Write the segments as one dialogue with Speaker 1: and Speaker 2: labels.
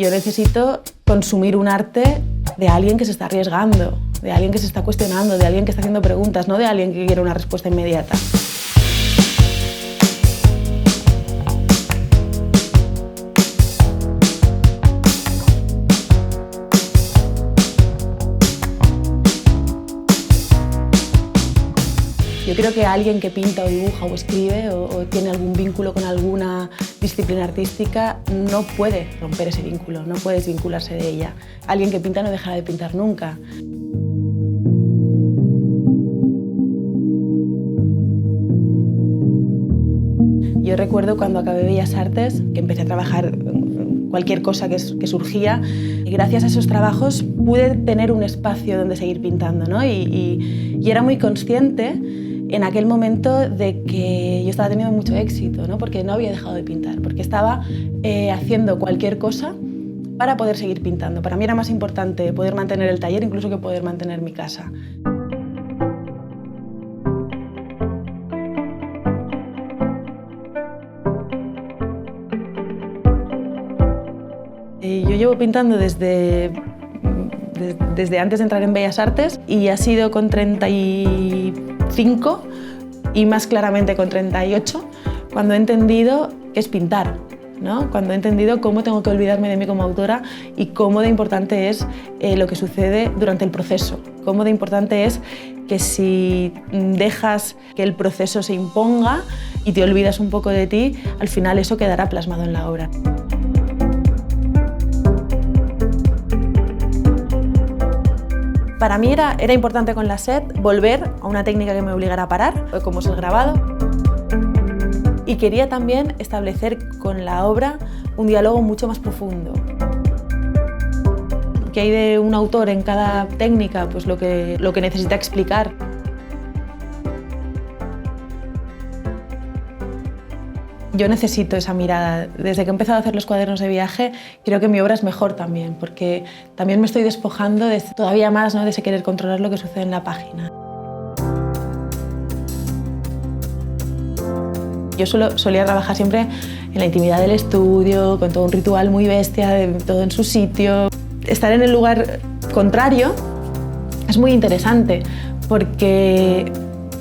Speaker 1: Yo necesito consumir un arte de alguien que se está arriesgando, de alguien que se está cuestionando, de alguien que está haciendo preguntas, no de alguien que quiere una respuesta inmediata. Yo creo que alguien que pinta o dibuja o escribe o tiene algún vínculo con alguna disciplina artística no puede romper ese vínculo, no puede desvincularse de ella. Alguien que pinta no dejará de pintar nunca. Yo recuerdo cuando acabé Bellas Artes, que empecé a trabajar cualquier cosa que surgía, y gracias a esos trabajos pude tener un espacio donde seguir pintando, ¿no? Y era muy consciente en aquel momento de que yo estaba teniendo mucho éxito, ¿no? Porque no había dejado de pintar, porque estaba haciendo cualquier cosa para poder seguir pintando. Para mí era más importante poder mantener el taller incluso que poder mantener mi casa. Yo llevo pintando desde antes de entrar en Bellas Artes y ha sido con 35 y más claramente con 38 cuando he entendido qué es pintar, ¿no? Cuando he entendido cómo tengo que olvidarme de mí como autora y cómo de importante es lo que sucede durante el proceso, cómo de importante es que si dejas que el proceso se imponga y te olvidas un poco de ti, al final eso quedará plasmado en la obra. Para mí era importante con la SED volver a una técnica que me obligara a parar, como es el grabado. Y quería también establecer con la obra un diálogo mucho más profundo. ¿Qué hay de un autor en cada técnica? Pues lo que necesita explicar. Yo necesito esa mirada. Desde que he empezado a hacer los cuadernos de viaje, creo que mi obra es mejor también, porque también me estoy despojando todavía más, ¿no?, de ese querer controlar lo que sucede en la página. Yo solía trabajar siempre en la intimidad del estudio, con todo un ritual muy bestia, todo en su sitio. Estar en el lugar contrario es muy interesante, porque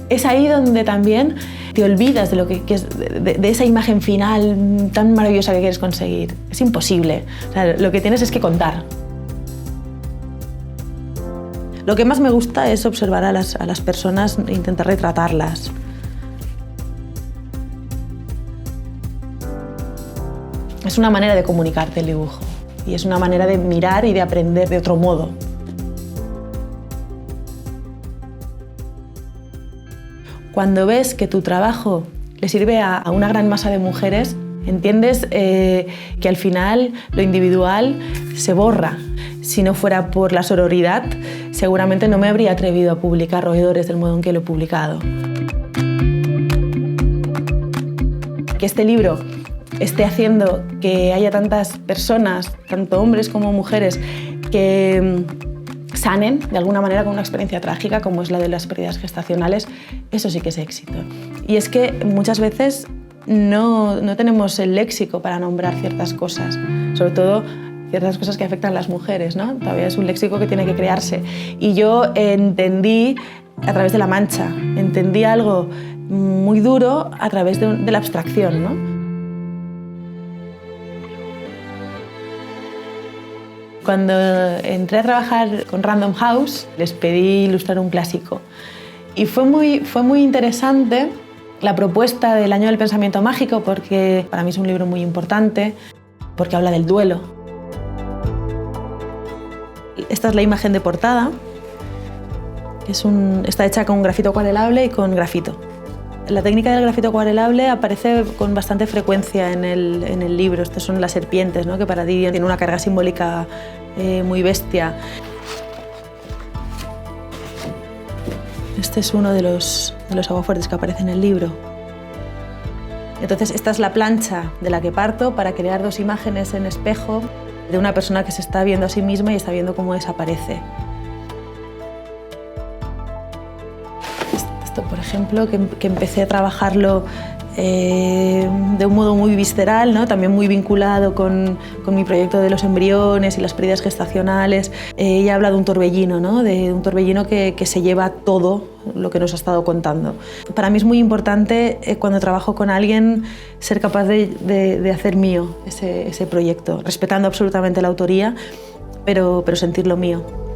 Speaker 1: es ahí donde también te olvidas de lo que es de esa imagen final tan maravillosa que quieres conseguir. Es imposible. O sea, lo que tienes es que contar. Lo que más me gusta es observar a las personas e intentar retratarlas. Es una manera de comunicarte el dibujo y es una manera de mirar y de aprender de otro modo. Cuando ves que tu trabajo le sirve a una gran masa de mujeres, entiendes que al final lo individual se borra. Si no fuera por la sororidad, seguramente no me habría atrevido a publicar Roedores del modo en que lo he publicado. Que este libro esté haciendo que haya tantas personas, tanto hombres como mujeres, que sanen de alguna manera con una experiencia trágica como es la de las pérdidas gestacionales, eso sí que es éxito. Y es que muchas veces no tenemos el léxico para nombrar ciertas cosas, sobre todo ciertas cosas que afectan a las mujeres, ¿no? Todavía es un léxico que tiene que crearse. Y yo entendí a través de La Mancha, entendí algo muy duro a través de la abstracción, ¿no? Cuando entré a trabajar con Random House, les pedí ilustrar un clásico. Y fue muy interesante la propuesta del Año del Pensamiento Mágico, porque para mí es un libro muy importante, porque habla del duelo. Esta es la imagen de portada, que está hecha con grafito acuarelable y con grafito. La técnica del grafito acuarelable aparece con bastante frecuencia en el libro. Estas son las serpientes, ¿no?, que para ti tiene una carga simbólica muy bestia. Este es uno de los aguafuertes que aparece en el libro. Entonces, esta es la plancha de la que parto para crear dos imágenes en espejo de una persona que se está viendo a sí misma y está viendo cómo desaparece. Esto, por ejemplo, que empecé a trabajarlo de un modo muy visceral, ¿no? También muy vinculado con mi proyecto de los embriones y las pérdidas gestacionales. Ella habla de un torbellino, ¿no? De un torbellino que se lleva todo lo que nos ha estado contando. Para mí es muy importante cuando trabajo con alguien ser capaz de hacer mío ese proyecto, respetando absolutamente la autoría, pero sentirlo mío.